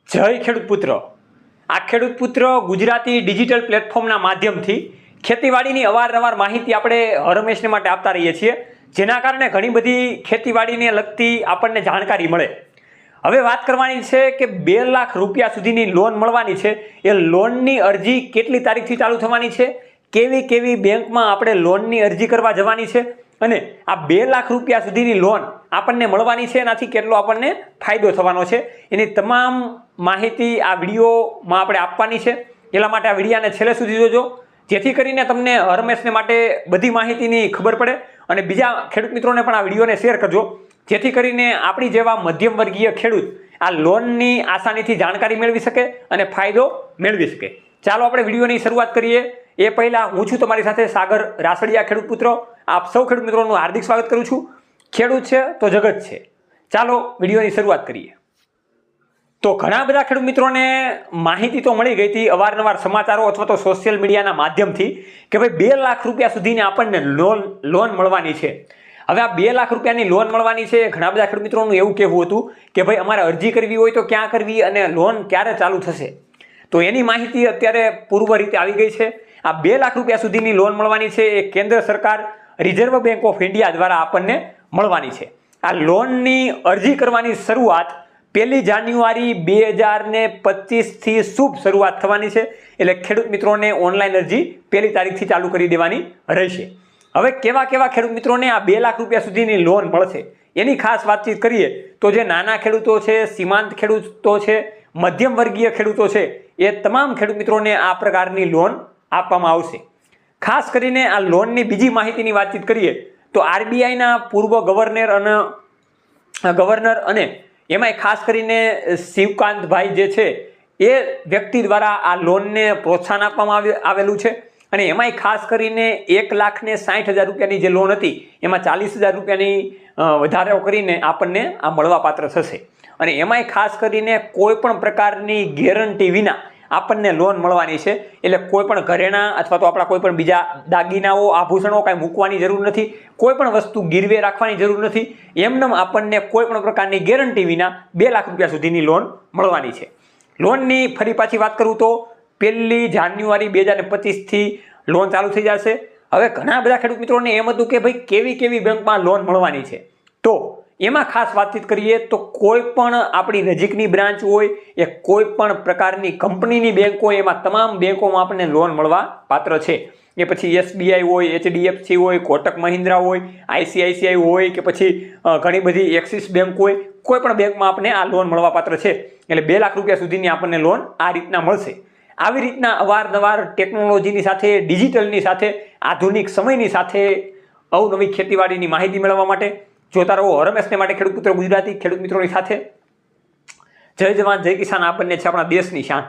જય ખેડૂત પુત્ર। આ ખેડૂત પુત્ર ગુજરાતી ડિજિટલ પ્લેટફોર્મના માધ્યમથી ખેતીવાડીની અવારનવાર માહિતી આપણે હરમેશને માટે આપતા રહીએ છીએ, જેના કારણે ઘણી બધી ખેતીવાડીને લગતી આપણને જાણકારી મળે। હવે વાત કરવાની છે કે 2 લાખ રૂપિયા સુધીની લોન મળવાની છે। એ લોનની અરજી કેટલી તારીખથી ચાલુ થવાની છે, કેવી કેવી બેંકમાં આપણે લોનની અરજી કરવા જવાની છે અને આ 2 લાખ રૂપિયા સુધીની લોન આપણને મળવાની છે, એનાથી કેટલો આપણને ફાયદો થવાનો છે, એની તમામ માહિતી આ વિડીયોમાં આપણે આપવાની છે। એટલા માટે આ વિડીયોને છેલ્લે સુધી જોજો, જેથી કરીને તમને હરમેશને માટે બધી માહિતીની ખબર પડે અને બીજા ખેડૂત મિત્રોને પણ આ વિડીયોને શેર કરજો, જેથી કરીને આપણી જેવા મધ્યમ વર્ગીય ખેડૂત આ લોનની આસાનીથી જાણકારી મેળવી શકે અને ફાયદો મેળવી શકે। ચાલો આપણે વિડીયોની શરૂઆત કરીએ। એ પહેલાં હું છું તમારી સાથે સાગર રાસડિયા, ખેડૂત પુત્રો। આપ સૌ ખેડૂત મિત્રોનું હાર્દિક સ્વાગત કરું છું। ખેડૂત છે તો જગત છે। ચાલો વિડીયોની શરૂઆત કરીએ। તો ઘણા બધા ખેડૂત મિત્રોને માહિતી તો મળી ગઈ હતી અવારનવાર સમાચારો અથવા તો સોશિયલ મીડિયાના માધ્યમથી કે ભાઈ 2 લાખ રૂપિયા સુધીની આપણને લોન મળવાની છે। હવે આ 2 લાખ રૂપિયાની લોન મળવાની છે, ઘણા બધા ખેડૂત મિત્રોનું એવું કહેવું હતું કે ભાઈ અમારે અરજી કરવી હોય તો ક્યાં કરવી અને લોન ક્યારે ચાલુ થશે, તો એની માહિતી અત્યારે પૂર્વ રીતે આવી ગઈ છે। આ 2 લાખ રૂપિયા સુધીની લોન મળવાની છે એ કેન્દ્ર સરકાર રિઝર્વ બેંક ઓફ ઇન્ડિયા દ્વારા આપણને મળવાની છે। આ લોનની અરજી કરવાની શરૂઆત 1 જાન્યુઆરી 2025થી શુભ શરૂઆત થવાની છે, એટલે ખેડૂત મિત્રોને ઓનલાઈન અરજી 1 તારીખથી ચાલુ કરી દેવાની રહેશે। હવે કેવા કેવા ખેડૂત મિત્રોને આ 2 લાખ રૂપિયા સુધીની લોન મળશે એની ખાસ વાતચીત કરીએ તો જે નાના ખેડૂતો છે, સીમાંત ખેડૂતો છે, મધ્યમ વર્ગીય ખેડૂતો છે, એ તમામ ખેડૂત મિત્રોને આ પ્રકારની લોન આપવામાં આવશે। ખાસ કરીને આ લોનની બીજી માહિતીની વાતચીત કરીએ તો આરબીઆઈના પૂર્વ ગવર્નર અને એમાંય ખાસ કરીને શિવકાંતભાઈ જે છે એ વ્યક્તિ દ્વારા આ લોનને પ્રોત્સાહન આપવામાં આવેલું છે અને એમાંય ખાસ કરીને 1,60,000 રૂપિયાની જે લોન હતી એમાં 40,000 રૂપિયાની વધારો કરીને આપણને આ મળવાપાત્ર થશે અને એમાંય ખાસ કરીને કોઈ પણ પ્રકારની ગેરંટી વિના આપણને લોન મળવાની છે। એટલે કોઈ પણ ઘરેણાં અથવા તો આપણા કોઈ પણ બીજા દાગીનાઓ, આભૂષણો કાંઈ મૂકવાની જરૂર નથી, કોઈ પણ વસ્તુ ગીરવે રાખવાની જરૂર નથી, એમનેમ આપણને કોઈ પણ પ્રકારની ગેરંટી વિના 2 લાખ રૂપિયા સુધીની લોન મળવાની છે। લોનની ફરી પાછી વાત કરું તો 1 જાન્યુઆરી 2025થી લોન ચાલુ થઈ જશે। હવે ઘણા બધા ખેડૂત મિત્રોને એમ હતું કે ભાઈ કેવી કેવી બેંકમાં લોન મળવાની છે, તો એમાં ખાસ વાતચીત કરીએ તો કોઈ પણ આપણી નજીકની બ્રાન્ચ હોય, એ કોઈ પણ પ્રકારની કંપનીની બેંક હોય, એમાં તમામ બેંકોમાં આપણને લોન મળવા પાત્ર છે। એ પછી SBI હોય, HDFC હોય, કોટક મહિન્દ્રા હોય, ICICI હોય કે પછી ઘણી બધી એક્સિસ બેંક હોય, કોઈ પણ બેંકમાં આપણને આ લોન મળવા પાત્ર છે। એટલે 2 લાખ રૂપિયા સુધીની આપણને લોન આ રીતના મળશે। આવી રીતના અવારનવાર ટેકનોલોજીની સાથે, ડિજિટલની સાથે, આધુનિક સમયની સાથે અવનવી ખેતીવાડીની માહિતી મેળવવા માટે જોતા રહો હરમેશને માટે ખેડૂત પુત્ર ગુજરાતી, ખેડૂત મિત્રોની સાથે। જય જવાન જય કિસાન આપણને છે આપણા દેશની શાન।